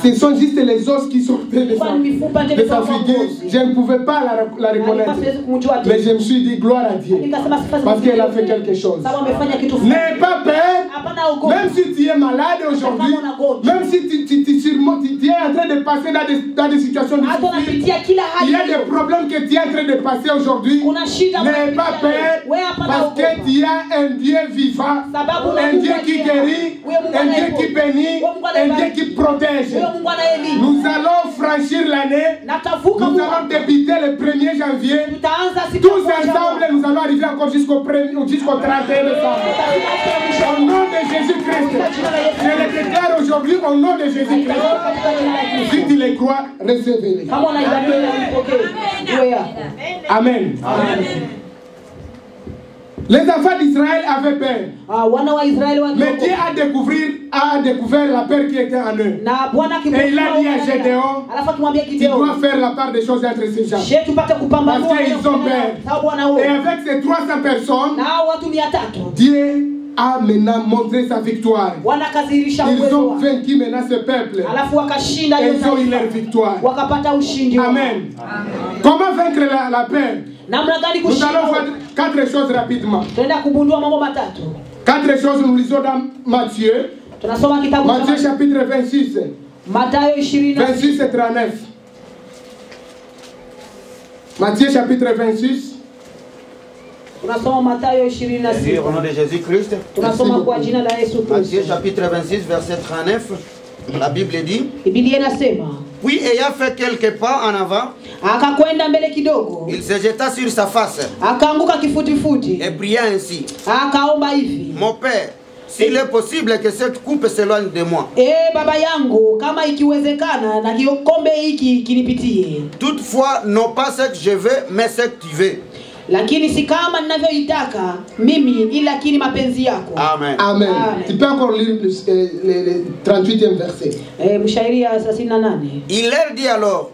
Ce sont juste les os qui sortaient de sa figure. Je ne pouvais pas la reconnaître. Mais je me suis dit gloire à Dieu. Parce qu'elle a fait quelque chose. N'aie pas peur. Même si tu es malade aujourd'hui, même si tu es en train de passer dans des situations difficiles, il y a des problèmes que tu es en train de passer aujourd'hui. N'aie pas peur. Parce que tu as un Dieu vivant, un Dieu qui guérit, un Dieu qui bénit, un Dieu qui protège. Nous allons franchir l'année. Nous allons débuter le 1er janvier. Tous ensemble, nous allons arriver encore jusqu'au 31 décembre. Au nom de Jésus-Christ. Je le déclare aujourd'hui au nom de Jésus-Christ. Si tu les crois, recevez-les. Amen. Les enfants d'Israël avaient peur. Mais Dieu a découvert la peur qui était en eux. Et il a dit à Gédéon, tu dois faire la part des choses entre ces gens. Parce qu'ils ont peur. Et avec ces 300 personnes, Dieu a maintenant montré sa victoire. Ils ont vaincu maintenant ce peuple. Et ils ont eu leur victoire. Amen. Comment vaincre la peur? Nous allons voir 4 choses rapidement. 4 choses, nous lisons dans Matthieu. Matthieu chapitre 26. 26 et 39. Matthieu chapitre 26. Au nom de Jésus-Christ. Matthieu chapitre 26 verset 39. La Bible dit: puis ayant fait quelques pas en avant, il se jeta sur sa face et pria ainsi: mon Père, s'il est possible que cette coupe s'éloigne de moi. Toutefois, non pas ce que je veux, mais ce que tu veux. Lakini si kama ninavyoitaka mimi ila lakini mapenzi yako. Amen. Amen. Tu peux encore lire le 38e verset. Mshairi ya 38. Il leur dit alors,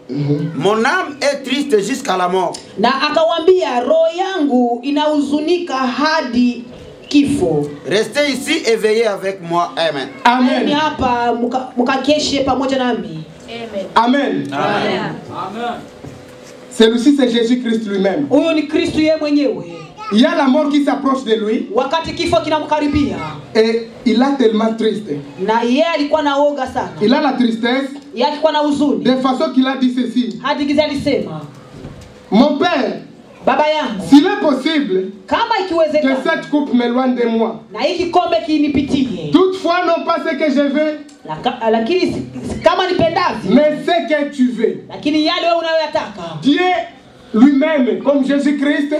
mon âme est triste jusqu'à la mort. Na akawaambia roho yangu inahuzunika hadi kifo. Restez ici et veillez avec moi. Amen. Amen. Hapa mukakeshe pamoja nami. Amen. Amen. Amen. Amen. Celui-ci, c'est Jésus-Christ lui-même. Il y a la mort qui s'approche de lui. Et il a tellement triste. Il a la tristesse. De façon qu'il a dit ceci: mon Père, s'il est possible que cette coupe m'éloigne de moi. Toutefois, non pas ce que je veux, mais ce que tu veux. Dieu lui-même, comme Jésus-Christ,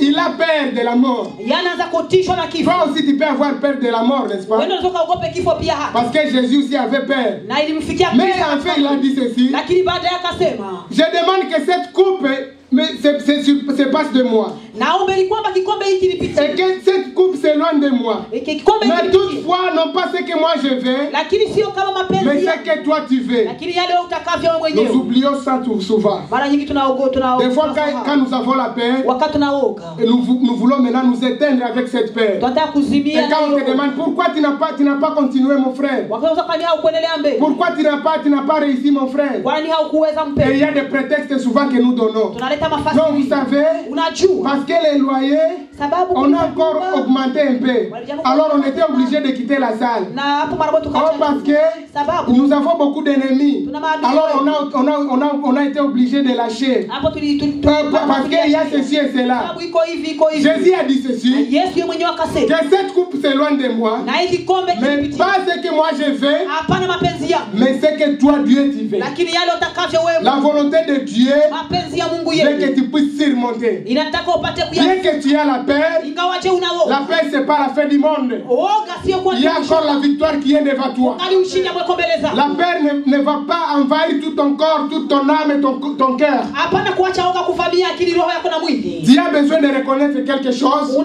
il a peur de la mort. Toi aussi tu peux avoir peur de la mort, n'est-ce pas? Parce que Jésus aussi avait peur. Mais en fait il a dit ceci: je demande que cette coupe se passe de moi. Et que cette coupe s'éloigne de moi. Mais toutefois, non pas ce que moi je veux, mais ce que toi tu veux. Nous oublions ça souvent. Des fois, quand nous avons la peur, nous voulons maintenant nous éteindre avec cette peur. Et quand on te demande pourquoi tu n'as pas continué, mon frère, pourquoi tu n'as pas réussi, mon frère, et il y a des prétextes souvent que nous donnons. Non, vous savez, parce que les loyers, on a encore augmenté un peu. Alors on était obligé de quitter la salle. Parce que nous avons beaucoup d'ennemis. Alors on a été obligé de lâcher. Parce qu'il y a ceci et cela. Jésus a dit ceci: que cette coupe s'éloigne de moi, mais pas ce que moi je veux, mais ce que toi Dieu tu veux. La volonté de Dieu veut que tu puisses surmonter. Bien que tu aies la paix c'est pas la fin du monde. Il y a encore la victoire qui est devant toi. La paix ne va pas envahir tout ton corps, toute ton âme et ton cœur. Dieu a besoin de reconnaître quelque chose.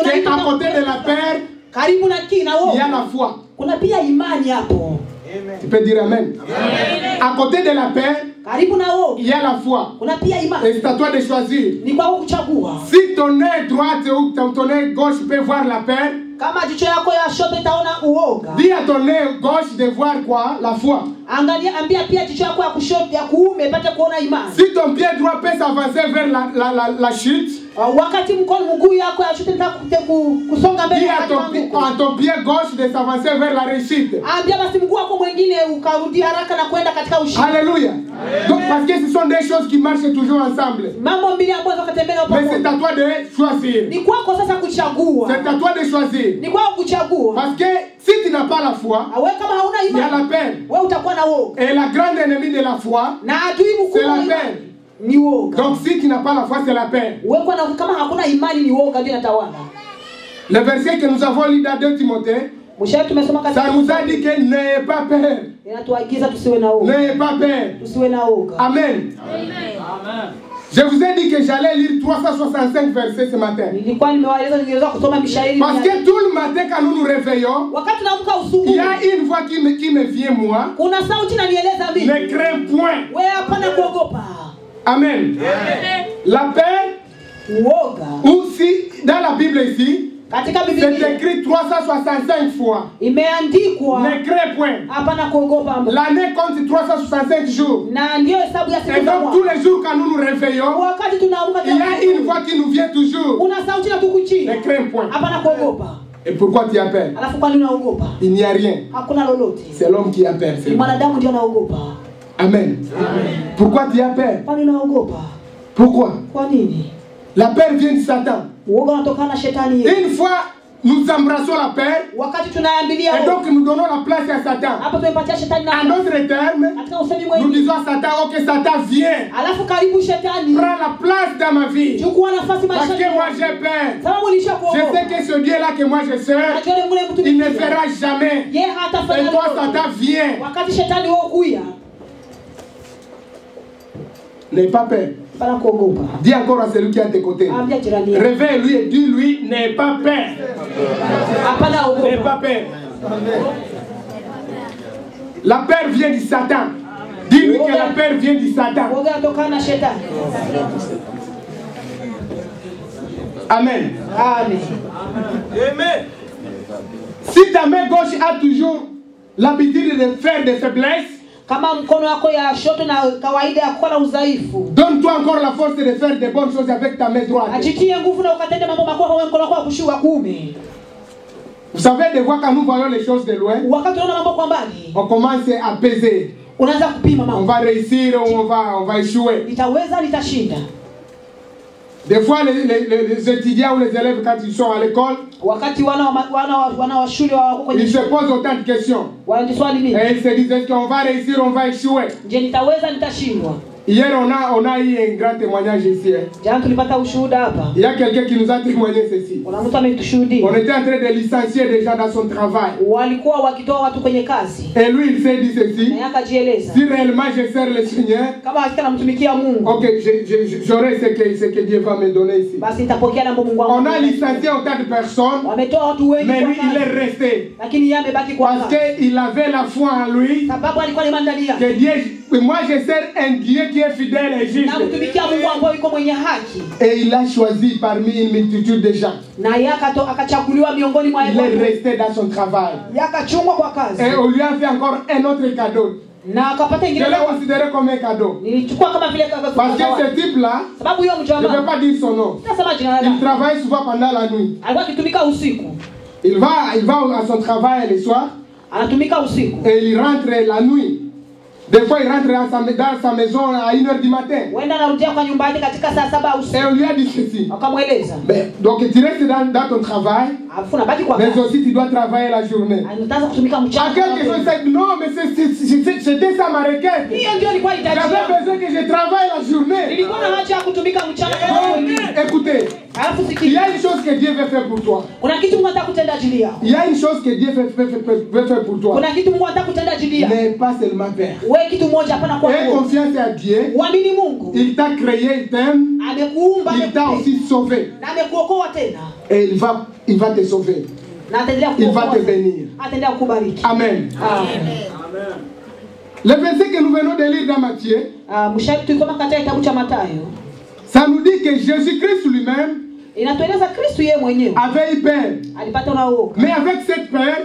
C'est à côté de la paix, il y a la foi. Tu peux dire amen. Amen. À côté de la paix, il y a la foi. Et c'est à toi de choisir. Si ton œil droit ou ton œil gauche peut voir la paix, Kama jicho yako ya shoto itaona uoga. Dis à ton œil gauche de voir quoi? La foi. Angalia, ambia pia jicho yako ya kushoto ya kuume ipate kuona imani. Si ton pied droit peut s'avancer vers la chute, wakati mguu yako ya shoto inataka kusonga mbele, dis à ton pied gauche de s'avancer vers la réussite. Ambia basi mguu wako mwingine ukarudi haraka na kwenda katika ushindi. Alléluia. Donc parce que ce sont des choses qui marchent toujours ensemble. Mambo mbili ambazo kutembea pamoja. Mais c'est à toi de choisir. Ni kwako sasa kuchagua. C'est à toi de choisir. Ni kwako kuchagua. Parce que si tu n'as pas la foi, kama hauna imani, il y a la peine. Wewe utakuwa na woga. Et la grande ennemie de la foi, c'est la peine. Ni woga. Donc si tu n'as pas la foi, c'est la peine. Wewe kama hakuna imani ni woga ndio inatawala. Le verset que nous avons lu dans 2 Timothée, ça nous a dit que n'ayez pas peur. N'ayez pas peur. Amen. Amen. Je vous ai dit que j'allais lire 365 versets ce matin. Parce que tout le matin quand nous nous réveillons, il y a une voix qui me vient moi. Ne crains point. Amen. La paix, ou si dans la Bible ici, c'est écrit 365 fois. Ne crains point. L'année compte 365 jours. Et donc tous les jours quand nous nous réveillons, il y a une voix qui nous vient toujours. Ne crains point. Et pourquoi tu as peur? Il n'y a rien. C'est l'homme qui a peur. Amen. Pourquoi tu as peur? Pourquoi? La peur vient de Satan. Une fois nous embrassons la peur, et donc nous donnons la place à Satan. En d'autres termes, nous disons à Satan, ok Satan viens, prends la place dans ma vie. Parce que moi j'ai peur. Je sais que ce Dieu là que moi je sers, il ne fera jamais. Et toi Satan viens. N'aie pas peur. Dis encore à celui qui est à tes côtés. Réveille-lui et dis-lui, n'aie pas peur. N'aie pas peur. La peur vient du Satan. Dis-lui que la peur vient du Satan. Amen. Amen. Si ta main gauche a toujours l'habitude de faire des faiblesses, donne-toi encore la force de faire des bonnes choses avec ta main droite. Vous savez, des fois quand nous voyons les choses de loin, on commence à peser. On va réussir ou on va échouer. Des fois, les étudiants ou les élèves, quand ils sont à l'école, ils se posent autant de questions. Et ils se disent, est-ce qu'on va réussir, on va échouer. Hier, on a eu un grand témoignage ici. Il y a quelqu'un qui nous a témoigné ceci. On était en train de licencier des gens dans son travail. Et lui, il s'est dit ceci. Si réellement je sers le Seigneur, ok, j'aurai ce que Dieu va me donner ici. On a licencié autant de personnes, mais lui, il est resté. Parce qu'il avait la foi en lui. Que Dieu, moi, je sers un Dieu qui est fidèle et juste. Et il a choisi parmi une multitude de gens. Il est resté dans son travail. Et on lui a fait encore un autre cadeau. Je l'ai considéré comme un cadeau. Parce que ce type-là, je ne vais pas dire son nom. Il travaille souvent pendant la nuit. Il va à son travail le soir. Et il rentre la nuit. Des fois, il rentre dans sa maison à 1h du matin. Et on lui a dit ceci. Donc, tu restes dans ton travail, mais aussi tu dois travailler la journée. À quelque chose, non, mais c'était ça ma requête. J'avais besoin que je travaille la journée. Écoutez, il y a une chose que Dieu veut faire pour toi. Il y a une chose que Dieu veut faire pour toi. Mais pas seulement faire. Aie confiance à Dieu. Il t'a créé, il t'aime. Il t'a aussi sauvé. Et il va te sauver. Il va te bénir. Amen. Le verset que nous venons de lire dans Matthieu, ça nous dit que Jésus-Christ lui-même, avait eu peur. Mais avec cette peur,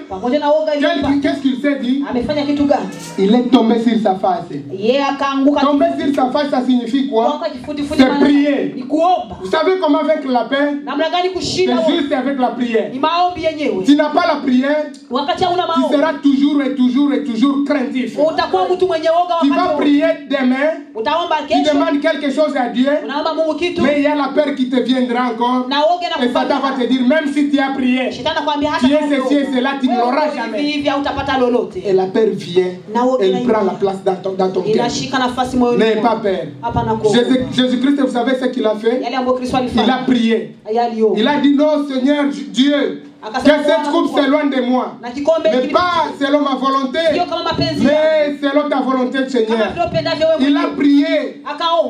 qu'est-ce qu'il s'est dit? Il est tombé sur sa face. Tomber sur sa face, ça signifie quoi? C'est prier. Vous savez comment vaincre la peur? C'est juste avec la prière. Tu n'as pas la prière, tu seras toujours et toujours et toujours craintif. Tu vas prier demain, tu demandes quelque chose à Dieu, mais il y a la peur qui te viendra encore. Et Satan va te dire, même si tu as prié, tu es ceci et cela, tu ne l'auras jamais. Et la peur vient, elle prend la place dans ton cœur. N'aie pas peur. Jésus-Christ, vous savez ce qu'il a fait? Il a prié. Il a dit, non Seigneur Dieu, que cette coupe s'éloigne de moi, mais pas selon ma volonté, mais selon ta volonté, Seigneur. Il a prié,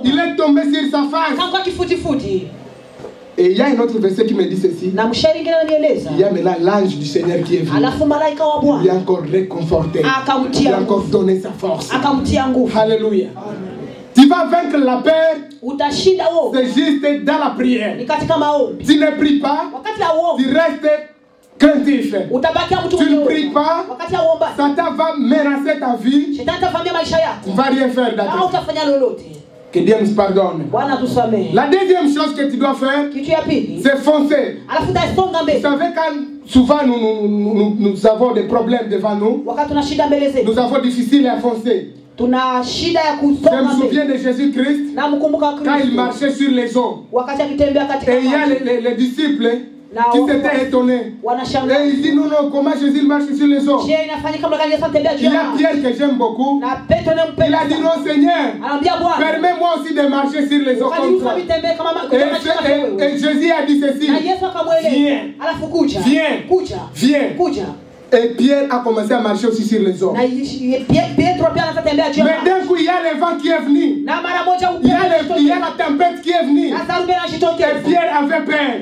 il est tombé sur sa face. Et il y a un autre verset qui me dit ceci. Il y a maintenant l'ange du Seigneur qui est venu. Il a encore réconforté, il a encore donné sa force. Alléluia. Tu vas vaincre la peur, c'est juste dans la prière. Tu ne pries pas, tu restes craintif. Tu ne pries pas, Satan va menacer ta vie. Tu ne vas rien faire d'accord. Que Dieu nous pardonne. La deuxième chose que tu dois faire, c'est foncer. Vous savez, quand souvent nous avons des problèmes devant nous, nous avons difficile à foncer. Je me souviens de Jésus-Christ quand il marchait sur les eaux. Et il y a les disciples qui s'étaient étonnés. Et il dit, non, comment Jésus marche sur les eaux? Il y a Pierre que j'aime beaucoup. Il a dit, non Seigneur, permets-moi aussi de marcher sur les eaux comme toi. Et Jésus a dit ceci, viens. Et Pierre a commencé à marcher aussi sur les eaux. Mais d'un coup, il y a le vent qui est venu. Il y a la tempête qui est venue. Et Pierre avait peur.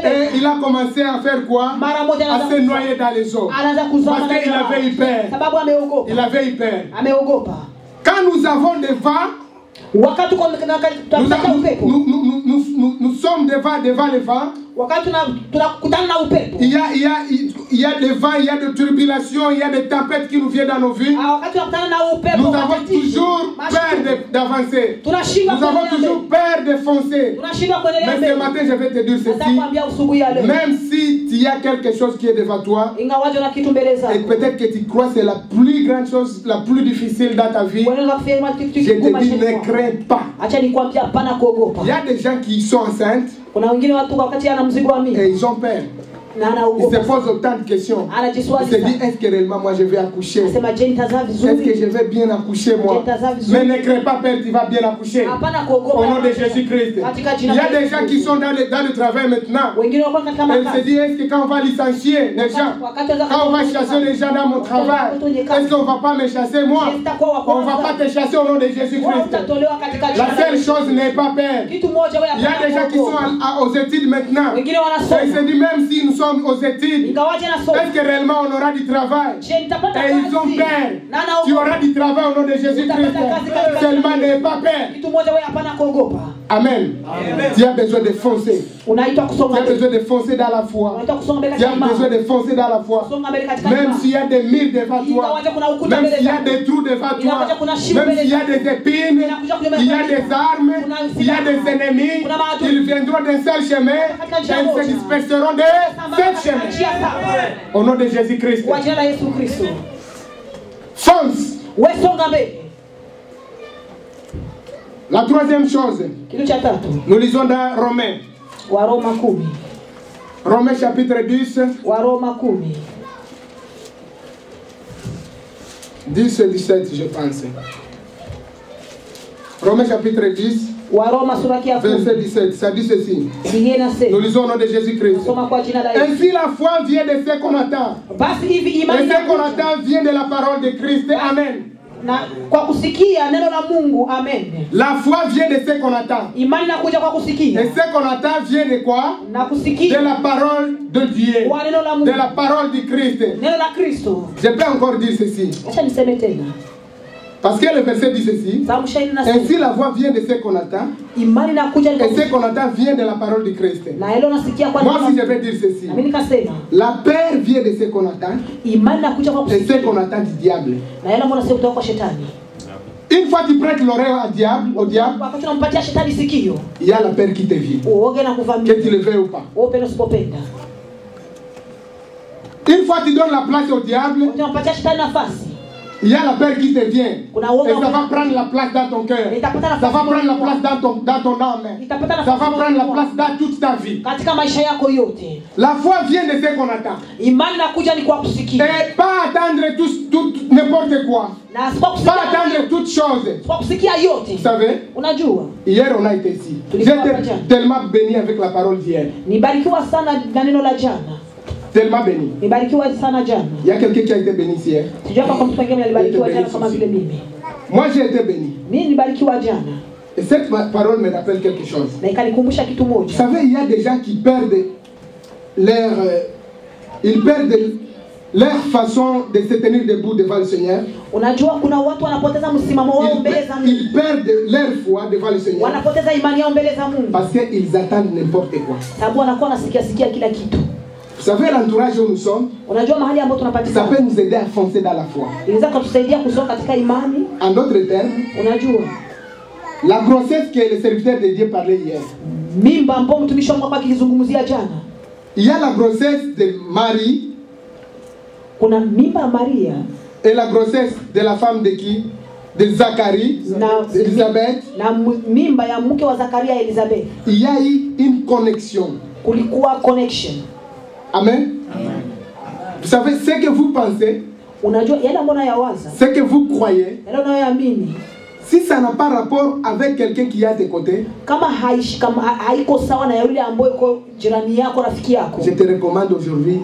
Et il a commencé à faire quoi? À se noyer dans les eaux. Parce qu'il avait eu peur. Il avait eu peur. Quand nous avons des vents, nous sommes devant le vent. Il y a des vents, il y a des tribulations, il y a des tempêtes qui nous viennent dans nos vies. Nous avons toujours peur d'avancer. Nous avons toujours peur de foncer. Mais ce matin, je vais te dire ceci. Même si il y a quelque chose qui est devant toi, et peut-être que tu crois que c'est la plus grande chose, la plus difficile dans ta vie, je te dis, ne crains pas. Il y a des gens qui sont enceintes et ils ont peur. Il se pose autant de questions. Il se dit, est-ce que réellement moi je vais accoucher? Est-ce que je vais bien accoucher moi? Mais ne crains pas, Père, tu vas bien accoucher. Au nom de Jésus-Christ. Il y a des gens qui sont dans le travail maintenant. Et il se dit, est-ce que quand on va licencier les gens, quand on va chasser les gens dans mon travail, est-ce qu'on ne va pas me chasser moi? On ne va pas te chasser au nom de Jésus-Christ. La seule chose n'est pas peur. Il y a des gens qui sont aux études maintenant. Et il se dit, même si nous sommes aux études, est-ce que réellement on aura du travail? Et ils ont peur. Tu auras du travail au nom de Jésus-Christ. Seulement n'aie pas peur. Amen. Tu as besoin de foncer. Tu as besoin de foncer dans la foi. Tu as besoin de foncer dans la foi. Même s'il y a des murs devant toi, même s'il y a des trous devant toi, même s'il y a des épines, il y a des armes, il y a des ennemis, ils viendront d'un seul chemin et ils se disperseront de sept chemins. Au nom de Jésus-Christ. Fonce. La troisième chose, nous lisons dans Romains. Romains chapitre 10. 10 et 17, je pense. Romains chapitre 10. Verset 17, ça dit ceci. Nous lisons au nom de Jésus-Christ. Ainsi la foi vient de ce qu'on attend. Et ce qu'on attend vient de la parole de Christ. Amen. La foi vient de ce qu'on attend. Et ce qu'on attend vient de quoi? De la parole de Dieu. De la parole du Christ. Je peux encore dire ceci. Parce que le verset dit ceci. Ainsi la voix vient de ce qu'on attend. Et ce qu'on attend vient de la parole du Christ. Moi aussi je vais dire ceci. La peur vient de ce qu'on attend. Et ce qu'on attend du diable. Une fois tu prêtes l'oreille au diable, il y a la peur qui te vient. Que tu le veuilles ou pas. Une fois tu donnes la place au diable, il y a la peur qui te vient. Et ça va prendre la place dans ton cœur. Ça va prendre la place dans ton âme. Ça va prendre la place dans toute ta vie. La foi vient de ce qu'on attend. Et pas attendre tout n'importe quoi. Pas attendre toutes choses. Vous savez, hier on a été ici. J'étais tellement béni avec la parole d'hier. Tellement béni. Il y a quelqu'un qui a été béni hier. Moi j'ai été béni. Et cette parole me rappelle quelque chose. Vous savez, il y a des gens qui perdent leur façon de se tenir debout devant le Seigneur. Ils perdent leur foi devant le Seigneur. Parce qu'ils attendent n'importe quoi. Vous savez, l'entourage où nous sommes, ça peut nous aider à foncer dans la foi. En d'autres termes, la grossesse que le serviteur de Dieu parlait hier. Il y a la grossesse de Marie. Et la grossesse de la femme de qui? De Zacharie, d'Élisabeth. Il y a eu une connexion. Amen. Vous savez ce que vous pensez, ce que vous croyez, si ça n'a pas rapport avec quelqu'un qui est à tes côtés, je te recommande aujourd'hui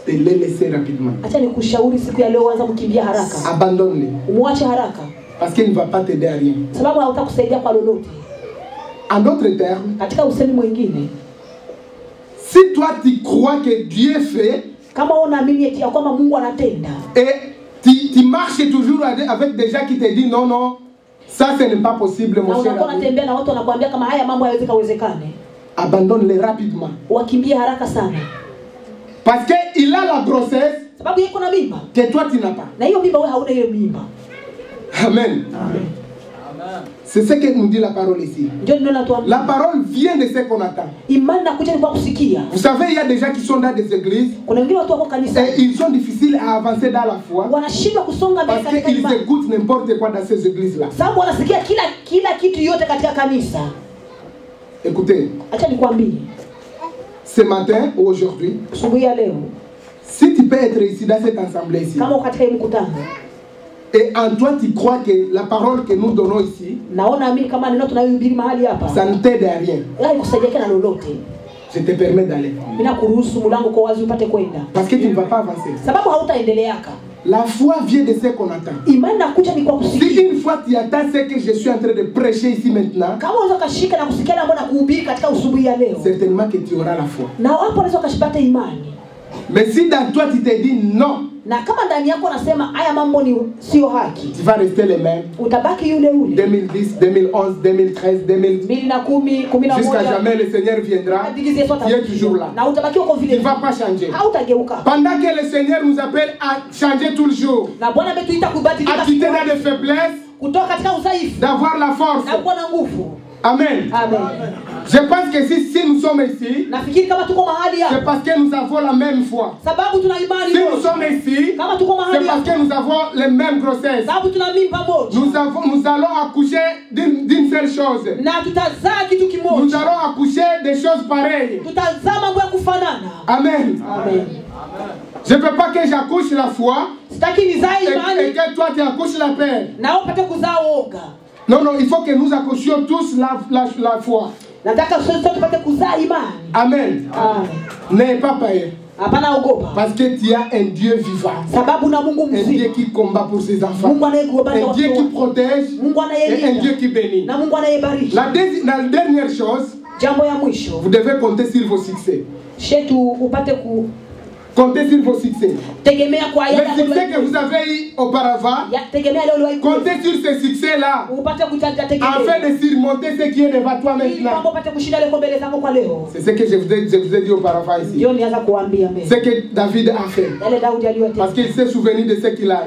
de les laisser rapidement. Abandonne-les. Parce qu'il ne va pas t'aider à rien. En d'autres termes, si toi tu crois que Dieu fait, et tu marches toujours avec des gens qui te disent non, non, ça ce n'est pas possible, mon cher ami. Abandonne-les rapidement. Parce qu'il a la grossesse que toi tu n'as pas. Amen. C'est ce que nous dit la parole ici. La parole vient de ce qu'on attend. Vous savez, il y a des gens qui sont dans des églises et ils sont difficiles à avancer dans la foi parce qu'ils écoutent n'importe quoi dans ces églises-là. Écoutez, ce matin ou aujourd'hui, si tu peux être ici dans cette assemblée ici, et en toi tu crois que la parole que nous donnons ici, ça ne t'aide à rien, je te permets d'aller. Parce que tu ne vas pas avancer. La foi vient de ce qu'on attend. Si une fois tu attends ce que je suis en train de prêcher ici maintenant, certainement que tu auras la foi. Mais si dans toi tu te dis non, tu vas rester les mêmes. 2010, 2011, 2013, 2010. Jusqu'à jamais le Seigneur viendra. Tu es toujours là. Tu ne vas pas changer. Pendant que le Seigneur nous appelle à changer tout le jour, à quitter dans les faiblesses, d'avoir la force. Amen. Amen. Je pense que si nous sommes ici, c'est parce que nous avons la même foi. Si nous sommes ici, c'est parce que nous avons les mêmes grossesses. Nous allons accoucher d'une seule chose. Nous allons accoucher des choses pareilles. Amen. Amen. Je ne veux pas que j'accouche la foi et que toi tu accouches la paix. Non, non, il faut que nous accouchions tous la foi. Amen. N'ayez pas peur. Parce que tu as un Dieu vivant. Un Dieu qui combat pour ses enfants. Un Dieu qui protège. Et un Dieu qui bénit. La dernière chose, vous devez compter sur vos succès. Comptez sur vos succès. Les succès que vous avez eu auparavant, comptez sur ces succès-là afin de surmonter ce qui est devant toi maintenant. C'est ce que je vous ai dit auparavant ici. Ce que David a fait. Parce qu'il s'est souvenu de ce qu'il a.